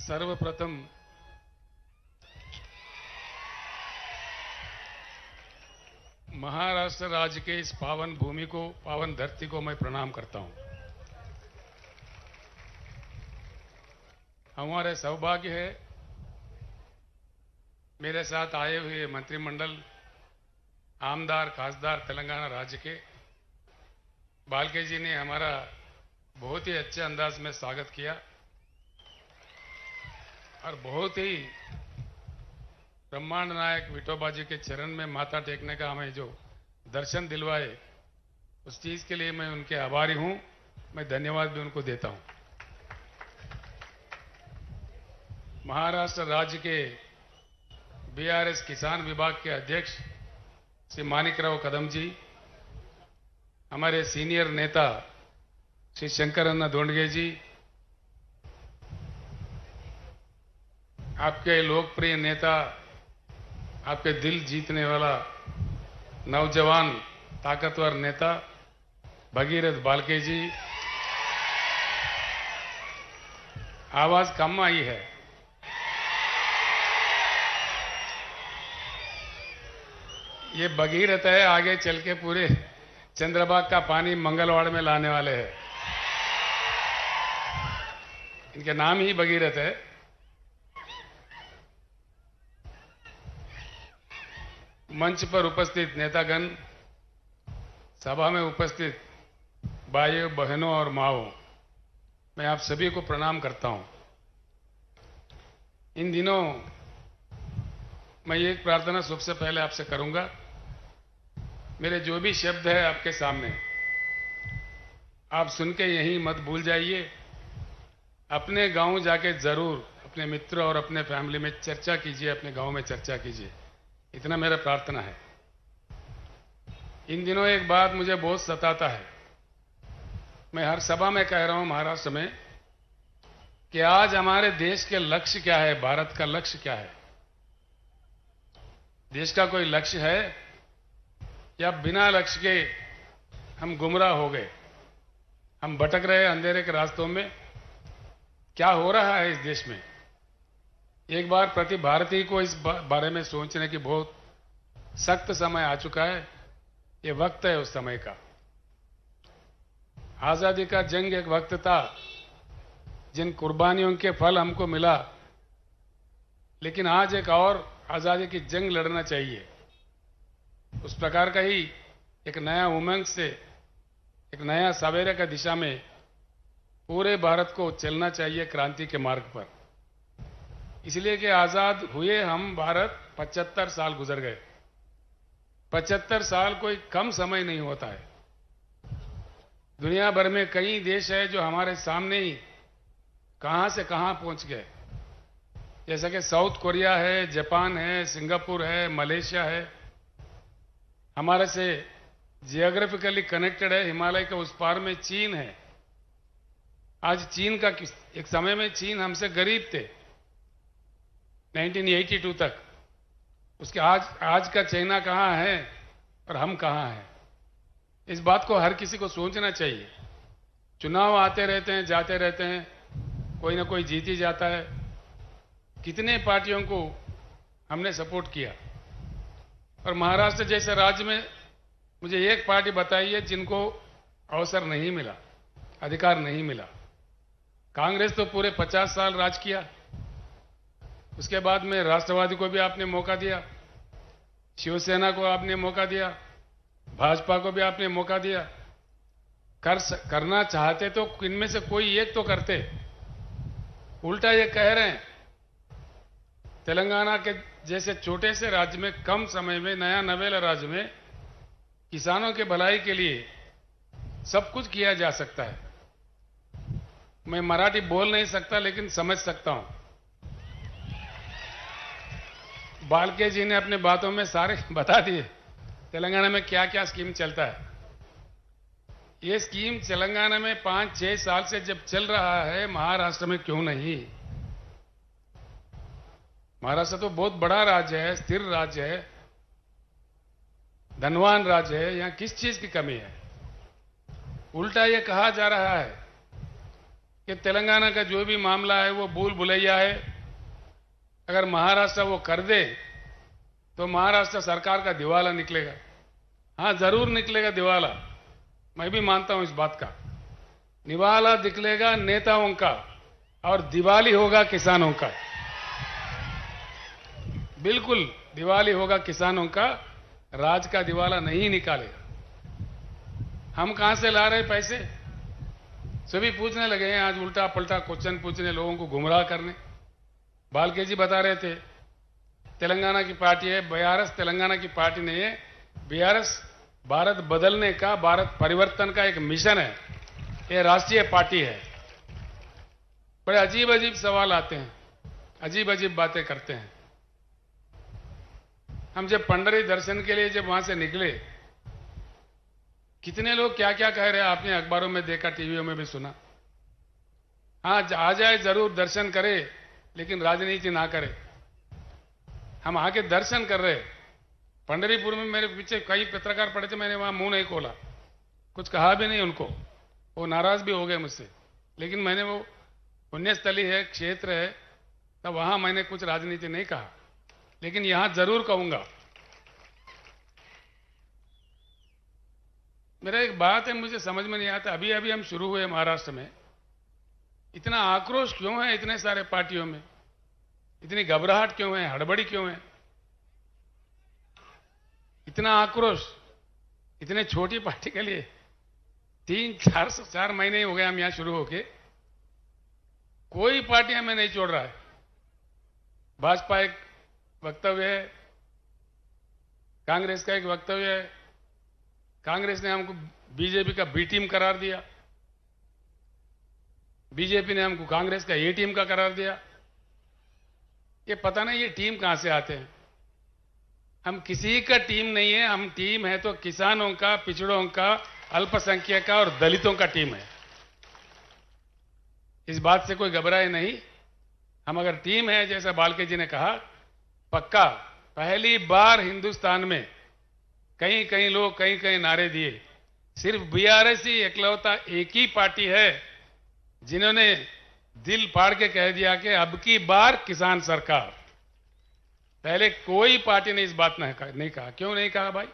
सर्वप्रथम महाराष्ट्र राज्य के इस पावन भूमि को, पावन धरती को मैं प्रणाम करता हूं। हमारे सौभाग्य है मेरे साथ आए हुए मंत्रिमंडल, आमदार खासदार तेलंगाना राज्य के बालके जी ने हमारा बहुत ही अच्छे अंदाज में स्वागत किया और बहुत ही ब्रह्मांड नायक विठोबा जी के चरण में माथा टेकने का हमें जो दर्शन दिलवाए, उस चीज के लिए मैं उनके आभारी हूं। मैं धन्यवाद भी उनको देता हूं। महाराष्ट्र राज्य के बीआरएस किसान विभाग के अध्यक्ष श्री मानिकराव कदम जी, हमारे सीनियर नेता श्री शंकरन्ना दोंडगे जी, आपके लोकप्रिय नेता, आपके दिल जीतने वाला नौजवान ताकतवर नेता भगीरथ बालके जी। आवाज कम आई है। ये भगीरथ है, आगे चल के पूरे चंद्रबाग का पानी मंगलवाड़ में लाने वाले हैं। इनके नाम ही भगीरथ है। मंच पर उपस्थित नेतागण, सभा में उपस्थित भाइयों बहनों और माओं, मैं आप सभी को प्रणाम करता हूं। इन दिनों मैं एक प्रार्थना सबसे पहले आपसे करूंगा। मेरे जो भी शब्द है आपके सामने, आप सुन के यहीं मत भूल जाइए। अपने गांव जाके जरूर अपने मित्र और अपने फैमिली में चर्चा कीजिए, अपने गांव में चर्चा कीजिए। इतना मेरा प्रार्थना है। इन दिनों एक बात मुझे बहुत सताता है। मैं हर सभा में कह रहा हूं महाराष्ट्र में कि आज हमारे देश के लक्ष्य क्या है, भारत का लक्ष्य क्या है। देश का कोई लक्ष्य है या बिना लक्ष्य के हम गुमराह हो गए, हम भटक रहे अंधेरे के रास्तों में। क्या हो रहा है इस देश में? एक बार प्रति भारतीय को इस बारे में सोचने की बहुत सख्त समय आ चुका है। ये वक्त है उस समय का। आजादी का जंग एक वक्त था, जिन कुर्बानियों के फल हमको मिला, लेकिन आज एक और आजादी की जंग लड़ना चाहिए। उस प्रकार का ही एक नया उमंग से, एक नया सवेरे का दिशा में पूरे भारत को चलना चाहिए क्रांति के मार्ग पर। इसलिए कि आजाद हुए हम भारत 75 साल गुजर गए। 75 साल कोई कम समय नहीं होता है। दुनिया भर में कई देश है जो हमारे सामने ही कहां से कहां पहुंच गए। जैसा कि साउथ कोरिया है, जापान है, सिंगापुर है, मलेशिया है। हमारे से जियोग्राफिकली कनेक्टेड है, हिमालय के उस पार में चीन है। आज चीन का एक समय में चीन हमसे गरीब थे 1982 तक। उसके आज का चाइना कहां है और हम कहां हैं? इस बात को हर किसी को सोचना चाहिए। चुनाव आते रहते हैं, जाते रहते हैं, कोई ना कोई जीत ही जाता है। कितने पार्टियों को हमने सपोर्ट किया, और महाराष्ट्र जैसे राज्य में मुझे एक पार्टी बताइए जिनको अवसर नहीं मिला, अधिकार नहीं मिला। कांग्रेस तो पूरे 50 साल राज किया। उसके बाद में राष्ट्रवादी को भी आपने मौका दिया, शिवसेना को आपने मौका दिया, भाजपा को भी आपने मौका दिया। करना चाहते तो इनमें से कोई एक तो करते। उल्टा ये कह रहे हैं तेलंगाना के जैसे छोटे से राज्य में, कम समय में, नया नवेला राज्य में किसानों के भलाई के लिए सब कुछ किया जा सकता है। मैं मराठी बोल नहीं सकता, लेकिन समझ सकता हूं। बालके जी ने अपने बातों में सारे बता दिए तेलंगाना में क्या क्या स्कीम चलता है। ये स्कीम तेलंगाना में 5-6 साल से जब चल रहा है, महाराष्ट्र में क्यों नहीं? महाराष्ट्र तो बहुत बड़ा राज्य है, स्थिर राज्य है, धनवान राज्य है। यहां किस चीज की कमी है? उल्टा ये कहा जा रहा है कि तेलंगाना का जो भी मामला है वो भूल भुलैया है। अगर महाराष्ट्र वो कर दे तो महाराष्ट्र सरकार का दिवाला निकलेगा। हां, जरूर निकलेगा दिवाला, मैं भी मानता हूं इस बात का। दिवाला निकलेगा नेताओं का और दिवाली होगा किसानों का। बिल्कुल दिवाली होगा किसानों का, राज का दिवाला नहीं निकालेगा। हम कहां से ला रहे पैसे, सभी पूछने लगे हैं आज, उल्टा पलटा क्वेश्चन पूछने, लोगों को गुमराह करने। बालके जी बता रहे थे तेलंगाना की पार्टी है, बीआरएस तेलंगाना की पार्टी नहीं है। बीआरएस भारत बदलने का, भारत परिवर्तन का एक मिशन है, ये राष्ट्रीय पार्टी है। बड़े अजीब अजीब सवाल आते हैं, अजीब अजीब बातें करते हैं। हम जब पंडरी दर्शन के लिए जब वहां से निकले, कितने लोग क्या क्या कह रहे हैं, आपने अखबारों में देखा, टीवियों में भी सुना। हाँ, आ जाए जरूर, दर्शन करे, लेकिन राजनीति ना करे। हम आके दर्शन कर रहे। पंढरीपुर में मेरे पीछे कई पत्रकार पड़े थे, मैंने वहां मुंह नहीं खोला, कुछ कहा भी नहीं उनको, वो नाराज भी हो गए मुझसे। लेकिन मैंने, वो पुण्यस्थली है, क्षेत्र है, तब वहां मैंने कुछ राजनीति नहीं कहा, लेकिन यहां जरूर कहूंगा। मेरा एक बात है, मुझे समझ में नहीं आता, अभी अभी हम शुरू हुए महाराष्ट्र में, इतना आक्रोश क्यों है इतने सारे पार्टियों में, इतनी घबराहट क्यों है, हड़बड़ी क्यों है, इतना आक्रोश इतने छोटी पार्टी के लिए। 4 महीने ही हो गए हम यहां शुरू होके, कोई पार्टी हमें नहीं छोड़ रहा है। भाजपा एक वक्तव्य है, कांग्रेस का एक वक्तव्य है, कांग्रेस ने हमको बीजेपी का बी टीम करार दिया, बीजेपी ने हमको कांग्रेस का ए टीम का करार दिया। ये पता नहीं ये टीम कहां से आते हैं। हम किसी का टीम नहीं है, हम टीम है तो किसानों का, पिछड़ों का, अल्पसंख्यक का और दलितों का टीम है। इस बात से कोई घबराए नहीं। हम अगर टीम है, जैसा बालके जी ने कहा, पक्का पहली बार हिंदुस्तान में कई कई लोग कई कई नारे दिए, सिर्फ बीआरएस ही इकलौता एक ही पार्टी है जिन्होंने दिल फाड़ के कह दिया कि अब की बार किसान सरकार। पहले कोई पार्टी ने इस बात नहीं कहा। क्यों नहीं कहा भाई?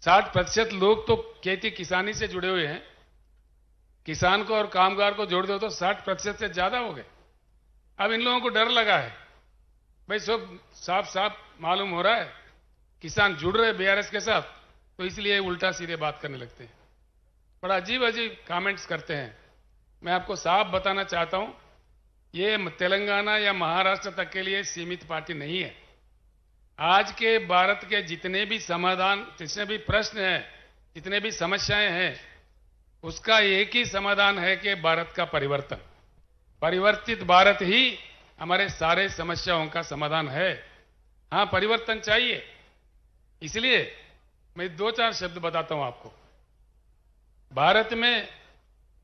60% लोग तो खेती किसानी से जुड़े हुए हैं। किसान को और कामगार को जोड़ दो तो 60% से ज्यादा हो गए। अब इन लोगों को डर लगा है भाई, सब साफ साफ मालूम हो रहा है किसान जुड़ रहे बीआरएस के साथ, तो इसलिए उल्टा सीधे बात करने लगते हैं, बड़ा अजीब अजीब कमेंट्स करते हैं। मैं आपको साफ बताना चाहता हूं, ये तेलंगाना या महाराष्ट्र तक के लिए सीमित पार्टी नहीं है। आज के भारत के जितने भी समाधान, जितने भी प्रश्न हैं, जितने भी समस्याएं हैं, उसका एक ही समाधान है कि भारत का परिवर्तन। परिवर्तित भारत ही हमारे सारे समस्याओं का समाधान है। हां, परिवर्तन चाहिए। इसलिए मैं 2-4 शब्द बताता हूं आपको। भारत में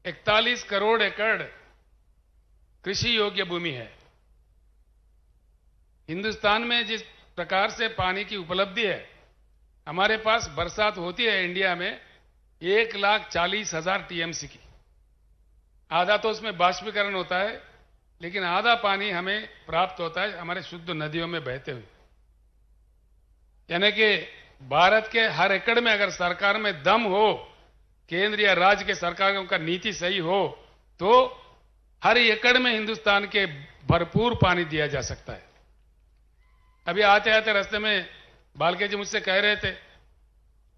41 करोड़ एकड़ कृषि योग्य भूमि है। हिंदुस्तान में जिस प्रकार से पानी की उपलब्धि है, हमारे पास बरसात होती है इंडिया में 1,40,000 टीएमसी की। आधा तो उसमें बाष्पीकरण होता है, लेकिन आधा पानी हमें प्राप्त होता है हमारे शुद्ध नदियों में बहते हुए। यानी कि भारत के हर एकड़ में अगर सरकार में दम हो, केंद्र या राज्य के सरकारों का नीति सही हो, तो हर एकड़ में हिंदुस्तान के भरपूर पानी दिया जा सकता है। अभी आते आते रास्ते में बालके जी मुझसे कह रहे थे,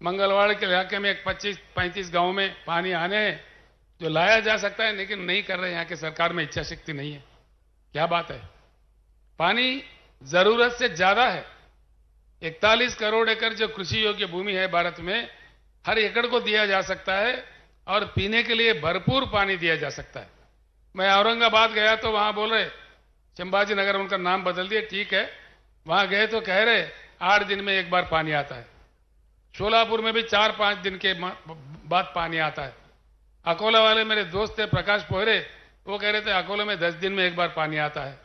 मंगलवाड़ के इलाके में 25-35 गांव में पानी आने हैं जो लाया जा सकता है, लेकिन नहीं कर रहे। यहां के सरकार में इच्छा शक्ति नहीं है। क्या बात है? पानी जरूरत से ज्यादा है। 41 करोड़ एकड़ जो कृषि योग्य भूमि है भारत में, हर एकड़ को दिया जा सकता है और पीने के लिए भरपूर पानी दिया जा सकता है। मैं औरंगाबाद गया तो वहां बोल रहे, संभाजी नगर उनका नाम बदल दिए, ठीक है, वहां गए तो कह रहे 8 दिन में एक बार पानी आता है। शोलापुर में भी 4-5 दिन के बाद पानी आता है। अकोला वाले मेरे दोस्त थे प्रकाश पोहरे, वो कह रहे थे अकोला में 10 दिन में एक बार पानी आता है।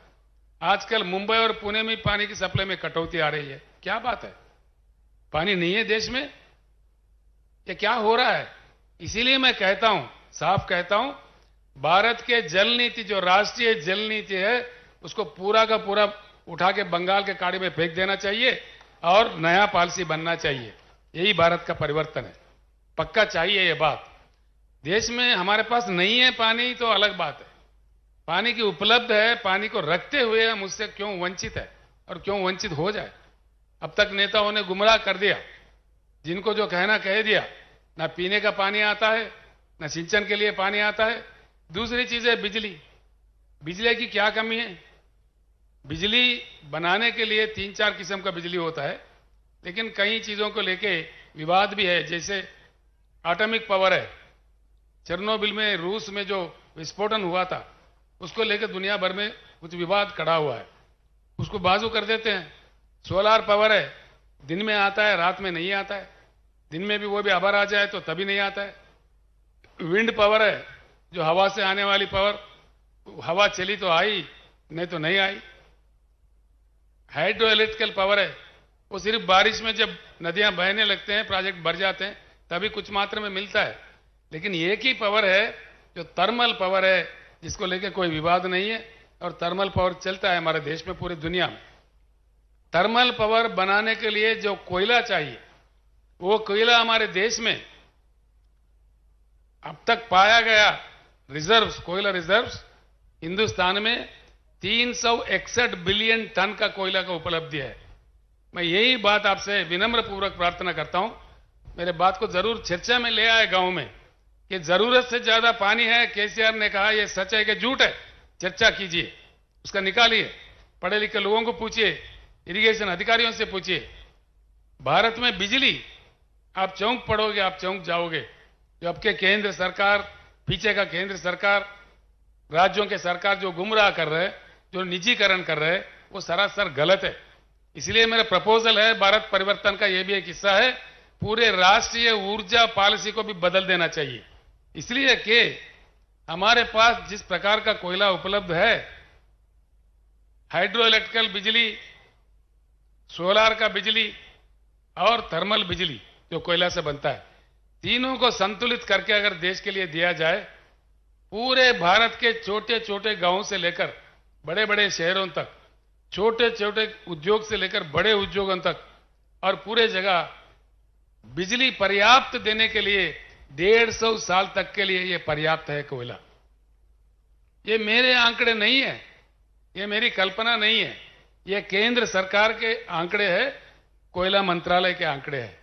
आजकल मुंबई और पुणे में पानी की सप्लाई में कटौती आ रही है। क्या बात है? पानी नहीं है देश में? ये क्या हो रहा है? इसीलिए मैं कहता हूं, साफ कहता हूं, भारत के जल नीति, जो राष्ट्रीय जल नीति है, उसको पूरा का पूरा उठा के बंगाल के खाड़ी में फेंक देना चाहिए और नया पॉलिसी बनना चाहिए। यही भारत का परिवर्तन है। पक्का चाहिए ये बात। देश में हमारे पास नहीं है पानी तो अलग बात है, पानी की उपलब्ध है, पानी को रखते हुए हम उससे क्यों वंचित है और क्यों वंचित हो जाए। अब तक नेताओं ने गुमराह कर दिया, जिनको जो कहना कह दिया। ना पीने का पानी आता है, ना सिंचन के लिए पानी आता है। दूसरी चीज है बिजली। बिजली की क्या कमी है? बिजली बनाने के लिए 3-4 किस्म का बिजली होता है, लेकिन कई चीजों को लेके विवाद भी है। जैसे एटॉमिक पावर है, चेरनोबिल में रूस में जो विस्फोटन हुआ था, उसको लेकर दुनिया भर में कुछ विवाद खड़ा हुआ है, उसको बाजू कर देते हैं। सोलार पावर है, दिन में आता है, रात में नहीं आता है। दिन में भी वो भी अबर आ जाए तो तभी नहीं आता है। विंड पावर है, जो हवा से आने वाली पावर, हवा चली तो आई, नहीं तो नहीं आई। हाइड्रो इलेक्ट्रिकल पावर है, वो सिर्फ बारिश में जब नदियां बहने लगते हैं, प्रोजेक्ट भर जाते हैं, तभी कुछ मात्रा में मिलता है। लेकिन एक ही पावर है जो थर्मल पावर है, जिसको लेकर कोई विवाद नहीं है, और थर्मल पावर चलता है हमारे देश में, पूरी दुनिया में। थर्मल पावर बनाने के लिए जो कोयला चाहिए, वो कोयला हमारे देश में अब तक पाया गया रिजर्व्स, कोयला रिजर्व्स हिंदुस्तान में 361 बिलियन टन का कोयला का उपलब्धि है। मैं यही बात आपसे विनम्र पूर्वक प्रार्थना करता हूं, मेरे बात को जरूर चर्चा में ले आए गांव में, कि जरूरत से ज्यादा पानी है। केसीआर ने कहा यह सच है कि झूठ है, चर्चा कीजिए, उसका निकालिए, पढ़े लिखे लोगों को पूछिए, इरिगेशन अधिकारियों से पूछिए। भारत में बिजली, आप चौंक पड़ोगे, आप चौंक जाओगे। जो आपके केंद्र सरकार, पीछे का केंद्र सरकार, राज्यों के सरकार जो गुमराह कर रहे हैं, जो निजीकरण कर रहे हैं, वो सरासर गलत है। इसलिए मेरा प्रपोजल है, भारत परिवर्तन का यह भी एक हिस्सा है, पूरे राष्ट्रीय ऊर्जा पॉलिसी को भी बदल देना चाहिए। इसलिए कि हमारे पास जिस प्रकार का कोयला उपलब्ध है, हाइड्रो इलेक्ट्रिकल बिजली, सोलार का बिजली और थर्मल बिजली जो कोयला से बनता है, तीनों को संतुलित करके अगर देश के लिए दिया जाए, पूरे भारत के छोटे छोटे गांवों से लेकर बड़े बड़े शहरों तक, छोटे छोटे उद्योग से लेकर बड़े उद्योगों तक, और पूरे जगह बिजली पर्याप्त देने के लिए 150 साल तक के लिए यह पर्याप्त है कोयला। ये मेरे आंकड़े नहीं है, ये मेरी कल्पना नहीं है, ये केंद्र सरकार के आंकड़े हैं, कोयला मंत्रालय के आंकड़े हैं।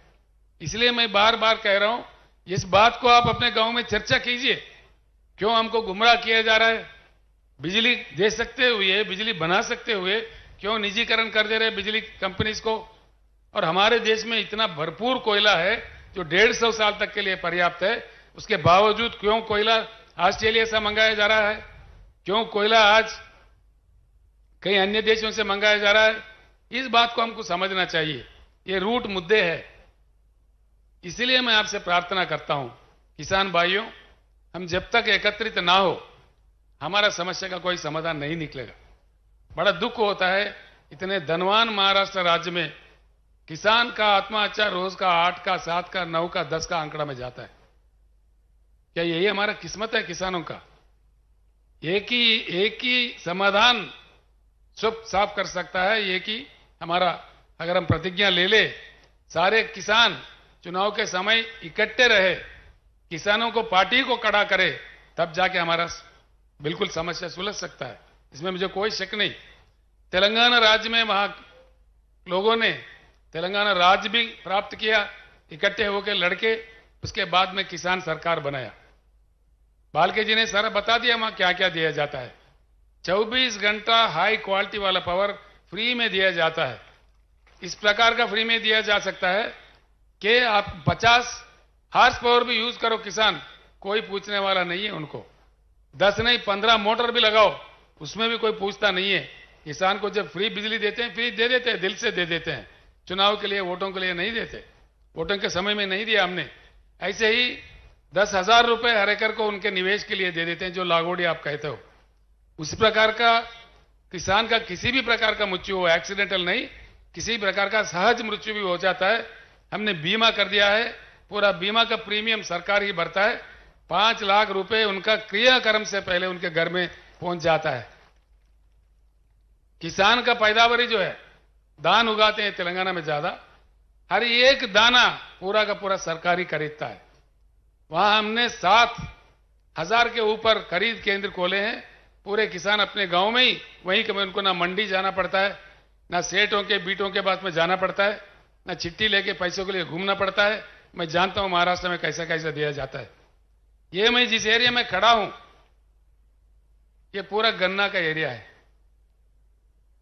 इसलिए मैं बार बार कह रहा हूं, इस बात को आप अपने गांव में चर्चा कीजिए। क्यों हमको गुमराह किया जा रहा है? बिजली दे सकते हुए, बिजली बना सकते हुए क्यों निजीकरण कर दे रहे बिजली कंपनीज को? और हमारे देश में इतना भरपूर कोयला है जो 150 साल तक के लिए पर्याप्त है, उसके बावजूद क्यों कोयला ऑस्ट्रेलिया से मंगाया जा रहा है? क्यों कोयला आज कई अन्य देशों से मंगाया जा रहा है? इस बात को हमको समझना चाहिए। ये रूट मुद्दे हैं। इसलिए मैं आपसे प्रार्थना करता हूं, किसान भाइयों, हम जब तक एकत्रित ना हो, हमारा समस्या का कोई समाधान नहीं निकलेगा। बड़ा दुख होता है, इतने धनवान महाराष्ट्र राज्य में किसान का आत्महत्या रोज का 8 का 7 का 9 का 10 का आंकड़ा में जाता है। क्या यही हमारा किस्मत है किसानों का? एक ही समाधान सब साफ कर सकता है। एक ही हमारा, अगर हम प्रतिज्ञा ले सारे किसान चुनाव के समय इकट्ठे रहे, किसानों को, पार्टी को खड़ा करे, तब जाके हमारा बिल्कुल समस्या सुलझ सकता है। इसमें मुझे कोई शक नहीं। तेलंगाना राज्य में वहां लोगों ने तेलंगाना राज्य भी प्राप्त किया, इकट्ठे होकर लड़के, उसके बाद में किसान सरकार बनाया। बालके जी ने सारा बता दिया वहां क्या क्या दिया जाता है। 24 घंटा हाई क्वालिटी वाला पावर फ्री में दिया जाता है। इस प्रकार का फ्री में दिया जा सकता है कि आप 50 हार्स पावर भी यूज करो किसान, कोई पूछने वाला नहीं है उनको। 10 नहीं 15 मोटर भी लगाओ, उसमें भी कोई पूछता नहीं है। किसान को जब फ्री बिजली देते हैं, फ्री दे देते हैं, दिल से दे देते हैं। चुनाव के लिए, वोटों के लिए नहीं देते। वोटों के समय में नहीं दिया हमने। ऐसे ही 10,000 रुपए हर एकड़ को उनके निवेश के लिए दे देते हैं, जो लागोड़ी आप कहते हो। उस प्रकार का किसान का किसी भी प्रकार का मृत्यु हो, एक्सीडेंटल नहीं, किसी प्रकार का सहज मृत्यु भी हो जाता है, हमने बीमा कर दिया है। पूरा बीमा का प्रीमियम सरकार ही भरता है। 5 लाख रुपए उनका क्रियाक्रम से पहले उनके घर में पहुंच जाता है। किसान का पैदावारी जो है, धान उगाते हैं तेलंगाना में ज्यादा, हर एक दाना पूरा का पूरा सरकारी खरीदता है। वहां हमने 7,000 के ऊपर खरीद केंद्र खोले हैं। पूरे किसान अपने गांव में ही, वहीं के में उनको ना मंडी जाना पड़ता है, ना सेठों के बीटों के पास में जाना पड़ता है, ना चिट्ठी लेके पैसों के लिए घूमना पड़ता है। मैं जानता हूं महाराष्ट्र में कैसा कैसा दिया जाता है। ये मैं जिस एरिया में खड़ा हूं, ये पूरा गन्ना का एरिया है।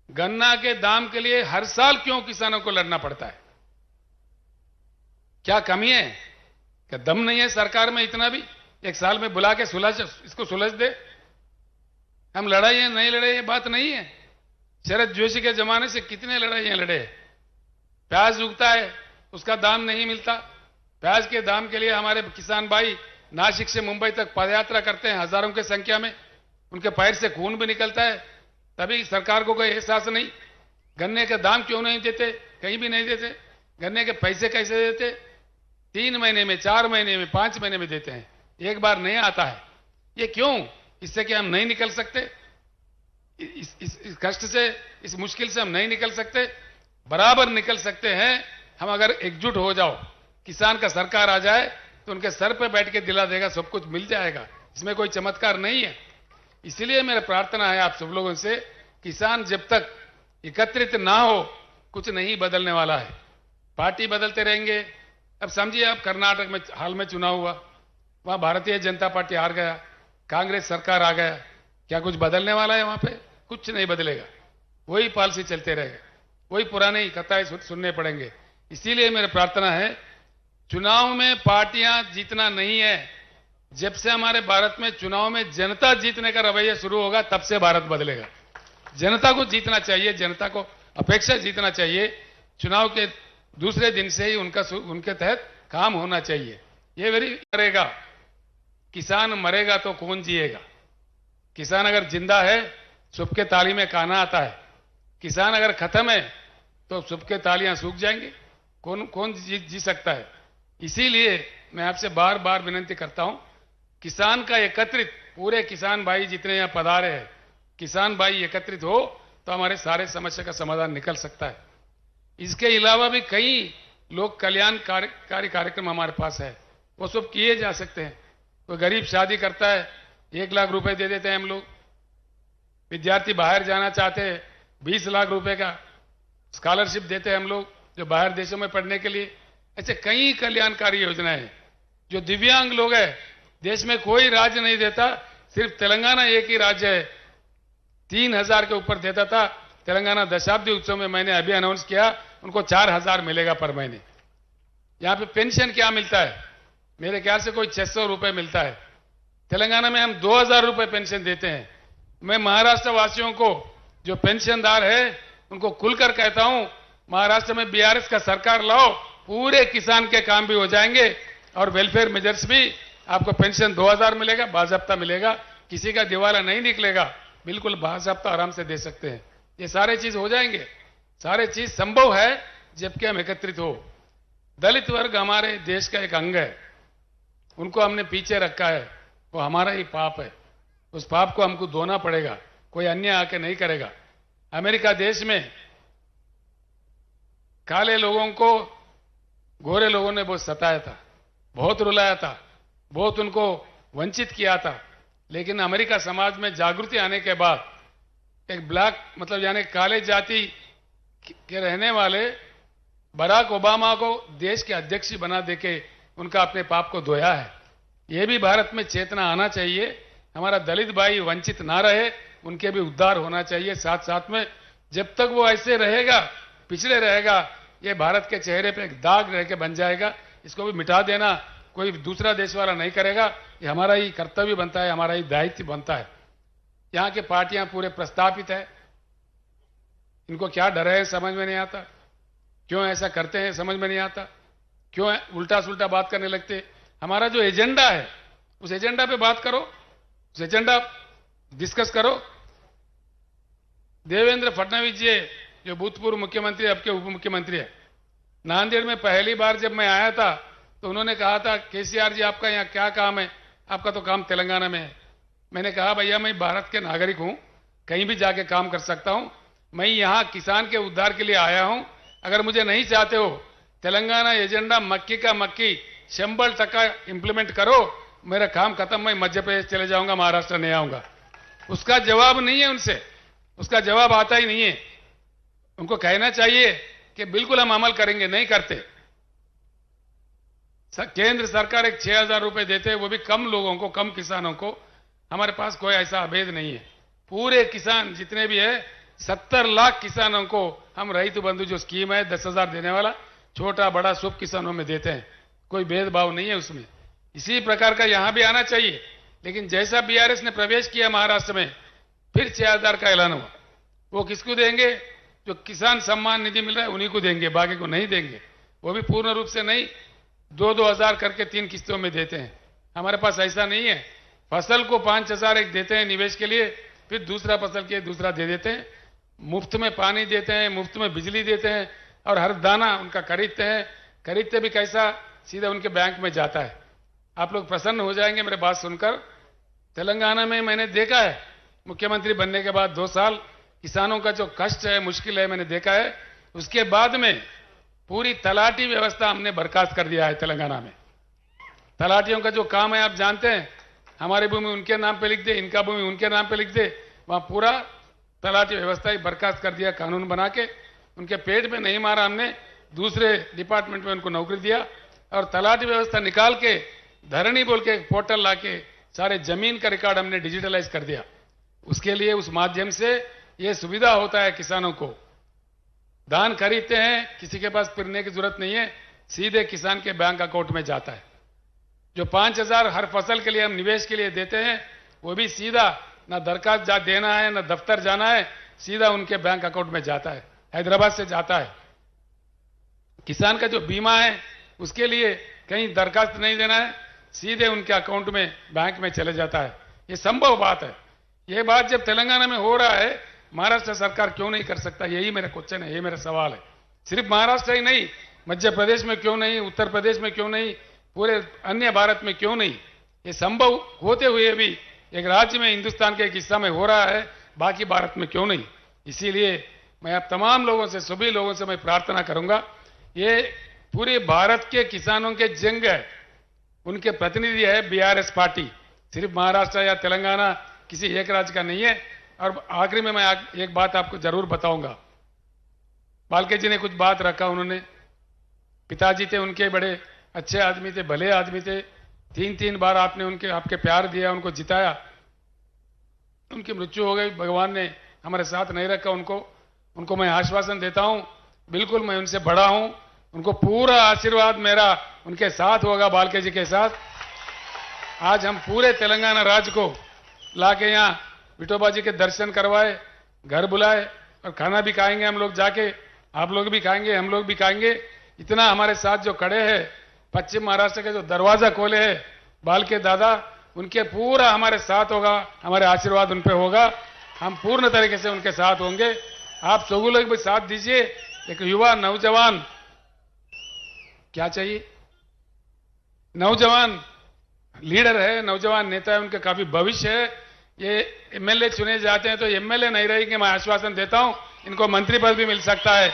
गन्ना के दाम के लिए हर साल क्यों किसानों को लड़ना पड़ता है? क्या कमी है? क्या दम नहीं है सरकार में इतना भी? एक साल में बुला के इसको सुलझ दे। हम लड़ाई है नहीं लड़े, ये बात नहीं है। शरद जोशी के जमाने से कितने लड़ाइयां लड़े। प्याज उगता है, उसका दाम नहीं मिलता। प्याज के दाम के लिए हमारे किसान भाई नासिक से मुंबई तक पदयात्रा करते हैं, हजारों की संख्या में। उनके पैर से खून भी निकलता है, तभी सरकार को कोई एहसास नहीं। गन्ने का दाम क्यों नहीं देते? कहीं भी नहीं देते। गन्ने के पैसे कैसे देते? 3 महीने में, 4 महीने में, 5 महीने में देते हैं, एक बार नहीं आता है। ये क्यों? इससे क्या हम नहीं निकल सकते? इस कष्ट से, इस मुश्किल से हम नहीं निकल सकते? बराबर निकल सकते हैं हम अगर एकजुट हो जाओ। किसान का सरकार आ जाए तो उनके सर पे बैठ के दिला देगा, सब कुछ मिल जाएगा। इसमें कोई चमत्कार नहीं है। इसलिए मेरा प्रार्थना है आप सब लोगों से, किसान जब तक एकत्रित ना हो, कुछ नहीं बदलने वाला है। पार्टी बदलते रहेंगे। अब समझिए, आप कर्नाटक में हाल में चुनाव हुआ, वहां भारतीय जनता पार्टी हार गया, कांग्रेस सरकार आ गया। क्या कुछ बदलने वाला है? वहां पे कुछ नहीं बदलेगा। वही पॉलिसी चलते रहेगा, वही पुराने ही कथाएं सुनने पड़ेंगे। इसीलिए मेरी प्रार्थना है, चुनाव में पार्टियां जीतना नहीं है। जब से हमारे भारत में चुनाव में जनता जीतने का रवैया शुरू होगा, तब से भारत बदलेगा। जनता को जीतना चाहिए, जनता को अपेक्षा जीतना चाहिए। चुनाव के दूसरे दिन से ही उनके तहत काम होना चाहिए। ये वेरी करेगा। किसान मरेगा तो कौन जिएगा? किसान अगर जिंदा है, सबके ताली में काना आता है। किसान अगर खत्म है तो सबके तालियां सूख जाएंगे। कौन जी सकता है? इसीलिए मैं आपसे बार बार विनती करता हूं, किसान का एकत्रित, पूरे किसान भाई जितने यहां पधारे हैं, किसान भाई एकत्रित हो तो हमारे सारे समस्या का समाधान निकल सकता है। इसके अलावा भी कई लोक कल्याणकारी कार्यक्रम हमारे पास है, वो सब किए जा सकते हैं। कोई गरीब शादी करता है, 1 लाख रुपए दे देते हैं हम लोग। विद्यार्थी बाहर जाना चाहते हैं, 20 लाख रुपए का स्कॉलरशिप देते हैं हम लोग, जो बाहर देशों में पढ़ने के लिए। ऐसे कई कल्याणकारी योजनाएं हैं। जो दिव्यांग लोग हैं, देश में कोई राज्य नहीं देता, सिर्फ तेलंगाना एक ही राज्य है 3000 के ऊपर देता था। तेलंगाना दशाब्दी उत्सव में मैंने अभी अनाउंस किया, उनको 4000 मिलेगा पर महीने। यहां पे पेंशन क्या मिलता है? मेरे ख्याल से कोई 600 रुपए मिलता है। तेलंगाना में हम 2000 रुपए पेंशन देते हैं। मैं महाराष्ट्र वासियों को, जो पेंशनदार है, उनको खुलकर कहता हूं, महाराष्ट्र में बीआरएस का सरकार लाओ, पूरे किसान के काम भी हो जाएंगे और वेलफेयर मेजर्स भी। आपको पेंशन 2000 मिलेगा, बाजाब्ता मिलेगा, किसी का दिवाला नहीं निकलेगा, बिल्कुल बाजाब्ता आराम से दे सकते हैं। ये सारे चीज हो जाएंगे। सारे चीज संभव है जबकि हम एकत्रित हो। दलित वर्ग हमारे देश का एक अंग है, उनको हमने पीछे रखा है, वो हमारा ही पाप है। उस पाप को हमको धोना पड़ेगा, कोई अन्य आके नहीं करेगा। अमेरिका देश में काले लोगों को गोरे लोगों ने बहुत सताया था, बहुत रुलाया था, बहुत उनको वंचित किया था। लेकिन अमेरिका समाज में जागृति आने के बाद एक ब्लैक, मतलब यानी काले जाति के रहने वाले बराक ओबामा को देश के अध्यक्ष बना देके उनका अपने पाप को धोया है। यह भी भारत में चेतना आना चाहिए। हमारा दलित भाई वंचित ना रहे, उनके भी उद्धार होना चाहिए साथ साथ में। जब तक वो ऐसे रहेगा, पिछड़े रहेगा, ये भारत के चेहरे पे एक दाग रह के बन जाएगा। इसको भी मिटा देना कोई दूसरा देश वाला नहीं करेगा, ये हमारा ही कर्तव्य बनता है, हमारा ही दायित्व बनता है। यहां के पार्टियां पूरे प्रस्तापित है, इनको क्या डर है समझ में नहीं आता, क्यों ऐसा करते हैं समझ में नहीं आता, क्यों उल्टा सुल्टा बात करने लगते। हमारा जो एजेंडा है उस एजेंडा पे बात करो, उस एजेंडा डिस्कस करो। देवेंद्र फडणवीस जी जो भूतपूर्व मुख्यमंत्री, अब के उप मुख्यमंत्री है, नांदेड़ में पहली बार जब मैं आया था तो उन्होंने कहा था, केसीआर जी आपका यहाँ क्या काम है? आपका तो काम तेलंगाना में है। मैंने कहा भैया मैं भारत के नागरिक हूं, कहीं भी जाके काम कर सकता हूं, मैं यहां किसान के उद्धार के लिए आया हूं। अगर मुझे नहीं चाहते हो, तेलंगाना एजेंडा मक्की का मक्की 100% इंप्लीमेंट करो, मेरा काम खत्म, मैं मध्य प्रदेश चले जाऊंगा, महाराष्ट्र नहीं आऊंगा। उसका जवाब नहीं है उनसे, उसका जवाब आता ही नहीं है। उनको कहना चाहिए कि बिल्कुल हम अमल करेंगे, नहीं करते। केंद्र सरकार एक 6,000 रुपए देते हैं, वो भी कम लोगों को, कम किसानों को। हमारे पास कोई ऐसा अभेद नहीं है। पूरे किसान जितने भी है 70 लाख किसानों को हम रईत बंधु जो स्कीम है 10,000 देने वाला, छोटा बड़ा सब किसानों में देते हैं, कोई भेदभाव नहीं है उसमें। इसी प्रकार का यहां भी आना चाहिए। लेकिन जैसा बीआरएस ने प्रवेश किया महाराष्ट्र में, फिर 6,000 का ऐलान हुआ। वो किसको देंगे? जो किसान सम्मान निधि मिल रहा है उन्हीं को देंगे, बाकी को नहीं देंगे। वो भी पूर्ण रूप से नहीं, 2-2 हजार करके 3 किस्तों में देते हैं। हमारे पास ऐसा नहीं है। फसल को 5,000 एक देते हैं निवेश के लिए, फिर दूसरा फसल के दूसरा दे देते हैं। मुफ्त में पानी देते हैं, मुफ्त में बिजली देते हैं, और हर दाना उनका खरीदते हैं। खरीदते भी कैसा? सीधा उनके बैंक में जाता है। आप लोग प्रसन्न हो जाएंगे मेरे बात सुनकर। तेलंगाना में मैंने देखा है, मुख्यमंत्री बनने के बाद 2 साल किसानों का जो कष्ट है, मुश्किल है, मैंने देखा है। उसके बाद में पूरी तलाटी व्यवस्था हमने बर्खास्त कर दिया है तेलंगाना में। तलाटियों का जो काम है आप जानते हैं, हमारी भूमि उनके नाम पे लिख दे, इनका भूमि उनके नाम पे लिख दे। वहां पूरा तलाटी व्यवस्था ही बर्खास्त कर दिया, कानून बना के। उनके पेट में नहीं मारा हमने, दूसरे डिपार्टमेंट में उनको नौकरी दिया, और तलाटी व्यवस्था निकाल के धरणी बोल के एक पोर्टल लाके सारे जमीन का रिकॉर्ड हमने डिजिटलाइज कर दिया। उसके लिए उस माध्यम से ये सुविधा होता है किसानों को। धान खरीदते हैं, किसी के पास फिरने की जरूरत नहीं है, सीधे किसान के बैंक अकाउंट में जाता है। जो 5,000 हर फसल के लिए हम निवेश के लिए देते हैं, वो भी सीधा, ना दरखास्त देना है, ना दफ्तर जाना है, सीधा उनके बैंक अकाउंट में जाता है, हैदराबाद से जाता है। किसान का जो बीमा है उसके लिए कहीं दरखास्त नहीं देना है, सीधे उनके अकाउंट में बैंक में चले जाता है। ये संभव बात है। ये बात जब तेलंगाना में हो रहा है, महाराष्ट्र सरकार क्यों नहीं कर सकता? यही मेरा क्वेश्चन है, यही मेरा सवाल है। सिर्फ महाराष्ट्र ही नहीं, मध्य प्रदेश में क्यों नहीं, उत्तर प्रदेश में क्यों नहीं, पूरे अन्य भारत में क्यों नहीं? ये संभव होते हुए भी एक राज्य में, हिंदुस्तान के एक हिस्सा में हो रहा है, बाकी भारत में क्यों नहीं? इसीलिए मैं आप तमाम लोगों से, सभी लोगों से मैं प्रार्थना करूंगा, ये पूरे भारत के किसानों के जंग है, उनके प्रतिनिधि है बीआरएस पार्टी। सिर्फ महाराष्ट्र या तेलंगाना किसी एक राज्य का नहीं है। और आखिरी में मैं एक बात आपको जरूर बताऊंगा। बालके जी ने कुछ बात रखा, उन्होंने, पिताजी थे उनके, बड़े अच्छे आदमी थे, भले आदमी थे। 3-3 बार आपने आपके प्यार दिया, उनको जिताया, उनकी मृत्यु हो गई, भगवान ने हमारे साथ नहीं रखा उनको मैं आश्वासन देता हूं, बिल्कुल मैं उनसे बड़ा हूं, उनको पूरा आशीर्वाद मेरा उनके साथ होगा, बालके जी के साथ। आज हम पूरे तेलंगाना राज्य को लाके यहां विठोबा जी के दर्शन करवाए, घर बुलाए, और खाना भी खाएंगे हम लोग जाके, आप लोग भी खाएंगे, हम लोग भी खाएंगे। इतना हमारे साथ जो खड़े हैं, पश्चिम महाराष्ट्र के जो दरवाजा खोले हैं बालके दादा, उनके पूरा हमारे साथ होगा, हमारे आशीर्वाद उन पे होगा, हम पूर्ण तरीके से उनके साथ होंगे। आप सब लोग भी साथ दीजिए। एक युवा नौजवान, क्या चाहिए, नौजवान लीडर है, नौजवान नेता है, उनका काफी भविष्य है। ये एमएलए चुने जाते हैं तो एमएलए नहीं रहेंगे, मैं आश्वासन देता हूं, इनको मंत्री पद भी मिल सकता है,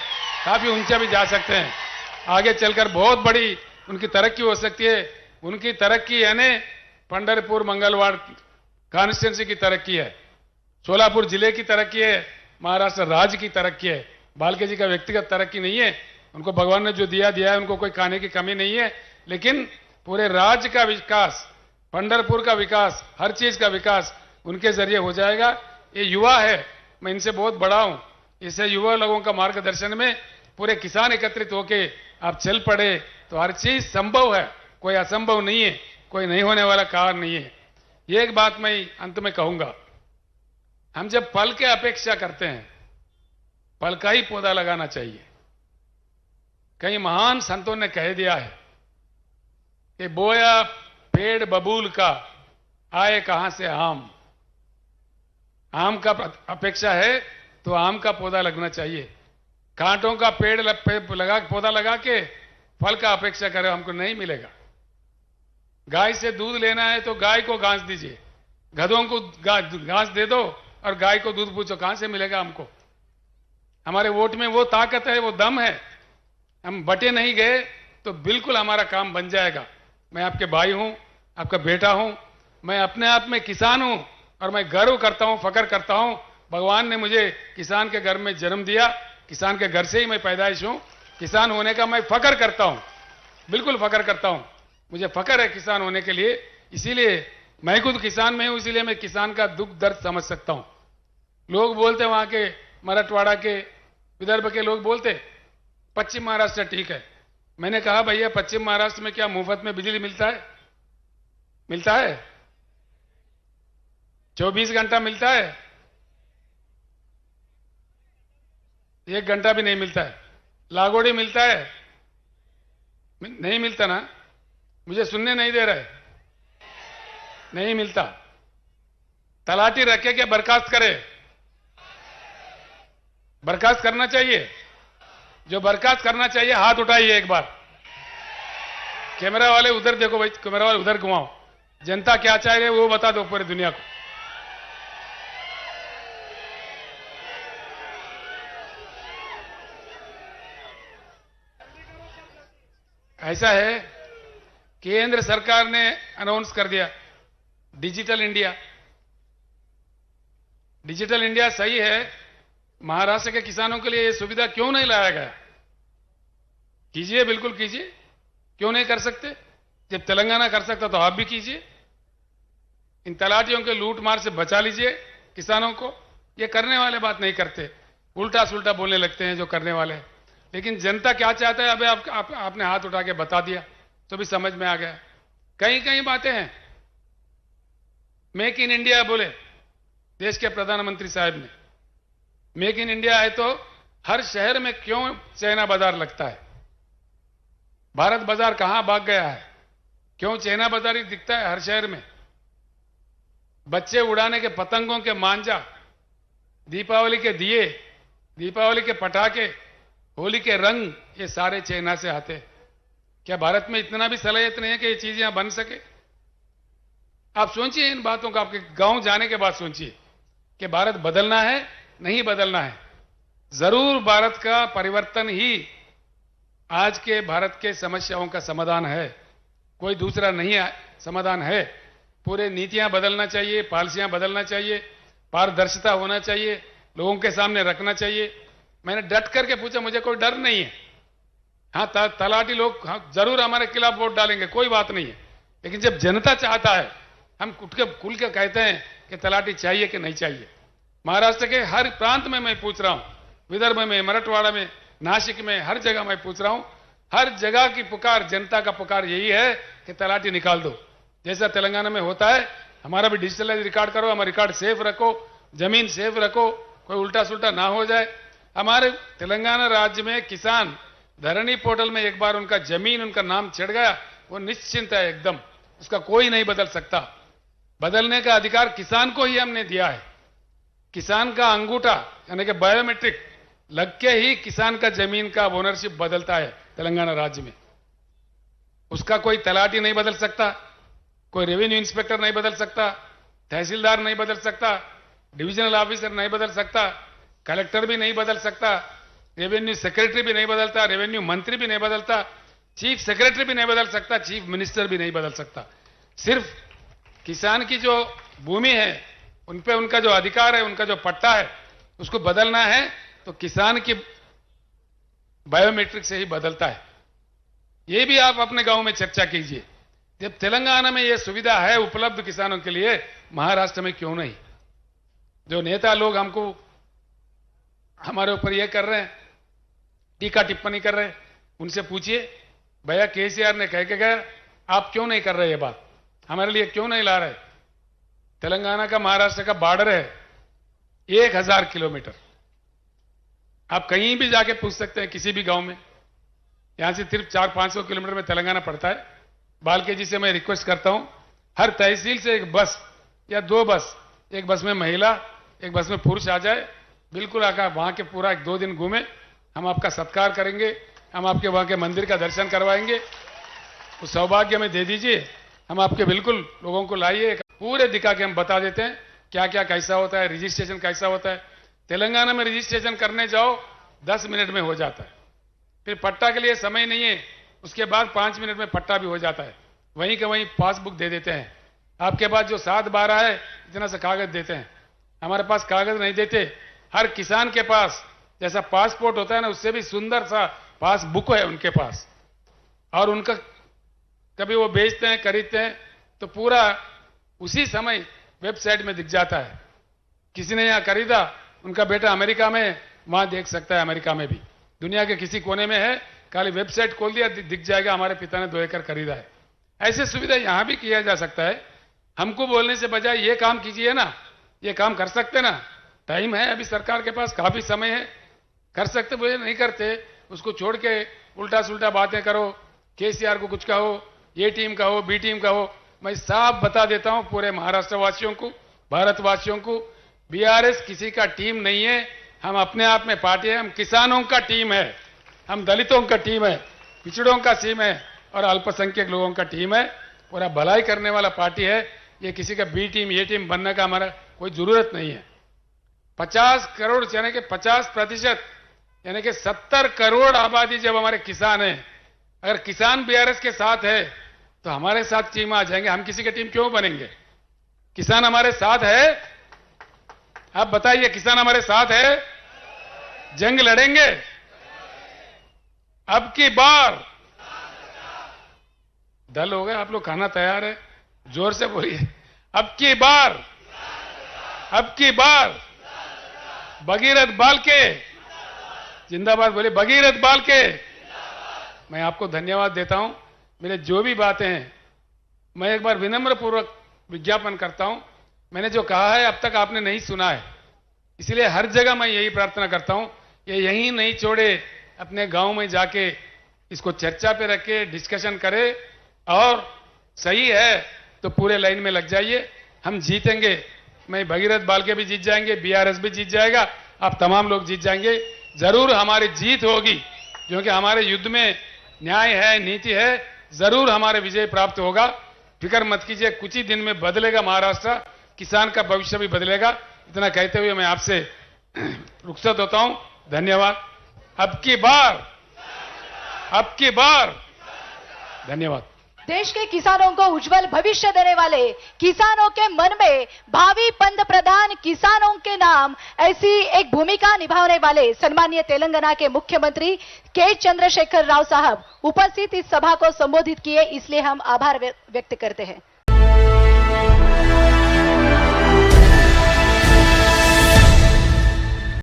काफी ऊंचा भी जा सकते हैं। आगे चलकर बहुत बड़ी उनकी तरक्की हो सकती है। उनकी तरक्की यानी पंढरपुर मंगलवार कॉन्स्टिट्यूंसी की तरक्की है, सोलापुर जिले की तरक्की है, महाराष्ट्र राज्य की तरक्की है। बालके जी का व्यक्तिगत तरक्की नहीं है, उनको भगवान ने जो दिया है, उनको कोई खाने की कमी नहीं है, लेकिन पूरे राज्य का विकास, पंढरपुर का विकास, हर चीज का विकास उनके जरिए हो जाएगा। ये युवा है, मैं इनसे बहुत बड़ा हूं, इसे युवा लोगों का मार्गदर्शन में पूरे किसान एकत्रित होके आप चल पड़े तो हर चीज संभव है, कोई असंभव नहीं है, कोई नहीं होने वाला कार्य नहीं है। ये एक बात मैं अंत में कहूंगा, हम जब फल के अपेक्षा करते हैं, फल का ही पौधा लगाना चाहिए। कई महान संतों ने कह दिया है कि बोया पेड़ बबूल का, आए कहां से आम। आम का अपेक्षा है तो आम का पौधा लगना चाहिए। कांटों का पेड़ पौधा लगा के फल का अपेक्षा करे, हमको नहीं मिलेगा। गाय से दूध लेना है तो गाय को घास दीजिए, गधों को घास दे दो और गाय को दूध पूछो कहां से मिलेगा हमको। हमारे वोट में वो ताकत है, वो दम है। हम बटे नहीं गए तो बिल्कुल हमारा काम बन जाएगा। मैं आपके भाई हूं, आपका बेटा हूं, मैं अपने आप में किसान हूं और मैं गर्व करता हूं, फख्र करता हूं। भगवान ने मुझे किसान के घर में जन्म दिया, किसान के घर से ही मैं पैदाइश हूं। किसान होने का मैं फख्र करता हूं, बिल्कुल फख्र करता हूं। मुझे फख्र है किसान होने के लिए, इसीलिए मैं खुद किसान में हूं, इसीलिए मैं किसान का दुख दर्द समझ सकता हूं। लोग बोलते वहां के मराठवाड़ा के, विदर्भ के लोग बोलते पश्चिम महाराष्ट्र ठीक है। मैंने कहा भैया पश्चिम महाराष्ट्र में क्या मुफ्त में बिजली मिलता है? मिलता है? 24 घंटा मिलता है? 1 घंटा भी नहीं मिलता है। लागोड़ी मिलता है? नहीं मिलता ना? मुझे सुनने नहीं दे रहे। नहीं मिलता। तलाटी रखे के बर्खास्त करे? बर्खास्त करना चाहिए। जो बर्खास्त करना चाहिए हाथ उठाइए एक बार। कैमरा वाले उधर देखो भाई, कैमरा वाले उधर घुमाओ। जनता क्या चाह रही है वो बता दो पूरी दुनिया को। ऐसा है, केंद्र सरकार ने अनाउंस कर दिया डिजिटल इंडिया। डिजिटल इंडिया सही है, महाराष्ट्र के किसानों के लिए यह सुविधा क्यों नहीं लाया गया? कीजिए, बिल्कुल कीजिए, क्यों नहीं कर सकते? जब तेलंगाना कर सकता तो आप भी कीजिए। इन तलाटियों के लूट मार से बचा लीजिए किसानों को। ये करने वाले बात नहीं करते, उल्टा सुल्टा बोलने लगते हैं जो करने वाले। लेकिन जनता क्या चाहता है अभी आपने हाथ उठा के बता दिया तो भी समझ में आ गया। कई कई बातें हैं। मेक इन इंडिया बोले देश के प्रधानमंत्री साहब ने। मेक इन इंडिया है तो हर शहर में क्यों चाइना बाजार लगता है? भारत बाजार कहां भाग गया है? क्यों चाइना बाजार ही दिखता है हर शहर में? बच्चे उड़ाने के पतंगों के मांझा, दीपावली के दिए, दीपावली के पटाखे, होली के रंग, ये सारे चाइना से आते। क्या भारत में इतना भी सलाहियत नहीं है कि ये चीज यहां बन सके? आप सोचिए इन बातों का, आपके गांव जाने के बाद सोचिए कि भारत बदलना है, नहीं बदलना है। जरूर भारत का परिवर्तन ही आज के भारत के समस्याओं का समाधान है, कोई दूसरा नहीं समाधान है। पूरे नीतियां बदलना चाहिए, पॉलिसियां बदलना चाहिए, पारदर्शिता होना चाहिए, लोगों के सामने रखना चाहिए। मैंने डट करके पूछा, मुझे कोई डर नहीं है। हाँ, तलाटी लोग जरूर हमारे खिलाफ वोट डालेंगे, कोई बात नहीं है। लेकिन जब जनता चाहता है, हम खुल के कहते हैं कि तलाटी चाहिए कि नहीं चाहिए। महाराष्ट्र के हर प्रांत में मैं पूछ रहा हूं, विदर्भ में, मराठवाड़ा में, नासिक में, हर जगह मैं पूछ रहा हूं। हर जगह की पुकार, जनता का पुकार यही है कि तलाटी निकाल दो। जैसा तेलंगाना में होता है, हमारा भी डिजिटलाइज रिकॉर्ड करो, हमारा रिकॉर्ड सेफ रखो, जमीन सेफ रखो, कोई उल्टा सुल्टा ना हो जाए। हमारे तेलंगाना राज्य में किसान धरनी पोर्टल में एक बार उनका जमीन, उनका नाम छिड़ गया, वो निश्चिंत है एकदम, उसका कोई नहीं बदल सकता। बदलने का अधिकार किसान को ही हमने दिया है। किसान का अंगूठा यानी कि बायोमेट्रिक लग के ही किसान का जमीन का ओनरशिप बदलता है तेलंगाना राज्य में। उसका कोई तलाटी नहीं बदल सकता, कोई रेवेन्यू इंस्पेक्टर नहीं बदल सकता, तहसीलदार नहीं बदल सकता, डिविजनल ऑफिसर नहीं बदल सकता, कलेक्टर भी नहीं बदल सकता, रेवेन्यू सेक्रेटरी भी नहीं बदलता, रेवेन्यू मंत्री भी नहीं बदलता, चीफ सेक्रेटरी भी नहीं बदल सकता, चीफ मिनिस्टर भी नहीं बदल सकता। सिर्फ किसान की जो भूमि है, उन पे उनका जो अधिकार है, उनका जो पट्टा है, उसको बदलना है तो किसान की बायोमेट्रिक से ही बदलता है। ये भी आप अपने गांव में चर्चा कीजिए। जब तेलंगाना में यह सुविधा है उपलब्ध किसानों के लिए, महाराष्ट्र में क्यों नहीं? जो नेता लोग हमको हमारे ऊपर यह कर रहे हैं, टीका टिप्पणी कर रहे हैं, उनसे पूछिए भैया केसीआर ने कह के गया, आप क्यों नहीं कर रहे ये बात? हमारे लिए क्यों नहीं ला रहे? तेलंगाना का महाराष्ट्र का बॉर्डर है 1000 किलोमीटर। आप कहीं भी जाके पूछ सकते हैं, किसी भी गांव में। यहां से सिर्फ 400-500 किलोमीटर में तेलंगाना पड़ता है। बालके जी से मैं रिक्वेस्ट करता हूं, हर तहसील से एक बस या 2 बस, एक बस में महिला, एक बस में पुरुष आ जाए, बिल्कुल आकर वहां के पूरा 1-2 दिन घूमे। हम आपका सत्कार करेंगे, हम आपके वहां के मंदिर का दर्शन करवाएंगे। उस सौभाग्य में दे दीजिए, हम आपके बिल्कुल लोगों को लाइए, पूरे दिखा के हम बता देते हैं क्या क्या कैसा होता है, रजिस्ट्रेशन कैसा होता है। तेलंगाना में रजिस्ट्रेशन करने जाओ 10 मिनट में हो जाता है, फिर पट्टा के लिए समय नहीं है, उसके बाद 5 मिनट में पट्टा भी हो जाता है, वहीं के वहीं पासबुक दे देते हैं। आपके पास जो 7-12 है इतना सा कागज देते हैं, हमारे पास कागज नहीं देते। हर किसान के पास जैसा पासपोर्ट होता है ना, उससे भी सुंदर सा पासबुक है उनके पास, और उनका कभी वो बेचते हैं खरीदते हैं तो पूरा उसी समय वेबसाइट में दिख जाता है। किसी ने यहां खरीदा, उनका बेटा अमेरिका में, वहां देख सकता है, अमेरिका में भी, दुनिया के किसी कोने में है, खाली वेबसाइट खोल दिया दिख जाएगा हमारे पिता ने 2 एकड़ खरीदा है। ऐसे सुविधा यहां भी किया जा सकता है। हमको बोलने से बजाय ये काम कीजिए ना, ये काम कर सकते ना, टाइम है अभी सरकार के पास, काफी समय है, कर सकते, वो नहीं करते, उसको छोड़ के उल्टा सुल्टा बातें करो, केसीआर को कुछ कहो, ये टीम का हो, बी टीम का हो। मैं साफ बता देता हूं पूरे महाराष्ट्र वासियों को, भारतवासियों को, बीआरएस किसी का टीम नहीं है, हम अपने आप में पार्टी है, हम किसानों का टीम है, हम दलितों का टीम है, पिछड़ों का टीम है और अल्पसंख्यक लोगों का टीम है, पूरा भलाई करने वाला पार्टी है। ये किसी का बी टीम ये टीम बनने का हमारा कोई जरूरत नहीं है। 50 करोड़ यानी कि 50% यानी कि 70 करोड़ आबादी जब हमारे किसान है, अगर किसान बीआरएस के साथ है तो हमारे साथ टीम आ जाएंगे, हम किसी की टीम क्यों बनेंगे? किसान हमारे साथ है, आप बताइए, किसान हमारे साथ है, जंग लड़ेंगे अब की बार। दल हो गए आप लोग, खाना तैयार है, जोर से बोलिए, अब की बार, अब की बार भगीरथ बाल के जिंदाबाद बोलिए, भगीरथ बाल के। मैं आपको धन्यवाद देता हूं। मेरे जो भी बातें हैं, मैं एक बार विनम्र पूर्वक विज्ञापन करता हूं, मैंने जो कहा है अब तक आपने नहीं सुना है, इसलिए हर जगह मैं यही प्रार्थना करता हूं, ये यहीं नहीं छोड़े, अपने गांव में जाके इसको चर्चा पे रखे, डिस्कशन करे, और सही है तो पूरे लाइन में लग जाइए, हम जीतेंगे। मैं भगीरथ बाल के भी जीत जाएंगे, बीआरएस भी जीत जाएगा, आप तमाम लोग जीत जाएंगे, जरूर हमारी जीत होगी, क्योंकि हमारे युद्ध में न्याय है, नीति है, जरूर हमारे विजय प्राप्त होगा। फिक्र मत कीजिए, कुछ ही दिन में बदलेगा महाराष्ट्र, किसान का भविष्य भी बदलेगा। इतना कहते हुए मैं आपसे रुखसत होता हूं, धन्यवाद। अब की बार, अब की बार, धन्यवाद। देश के किसानों को उज्जवल भविष्य देने वाले, किसानों के मन में भावी पंत प्रधान किसानों के नाम, ऐसी एक भूमिका निभाने वाले सम्मानीय तेलंगाना के मुख्यमंत्री के चंद्रशेखर राव साहब उपस्थित इस सभा को संबोधित किए, इसलिए हम आभार व्यक्त करते हैं।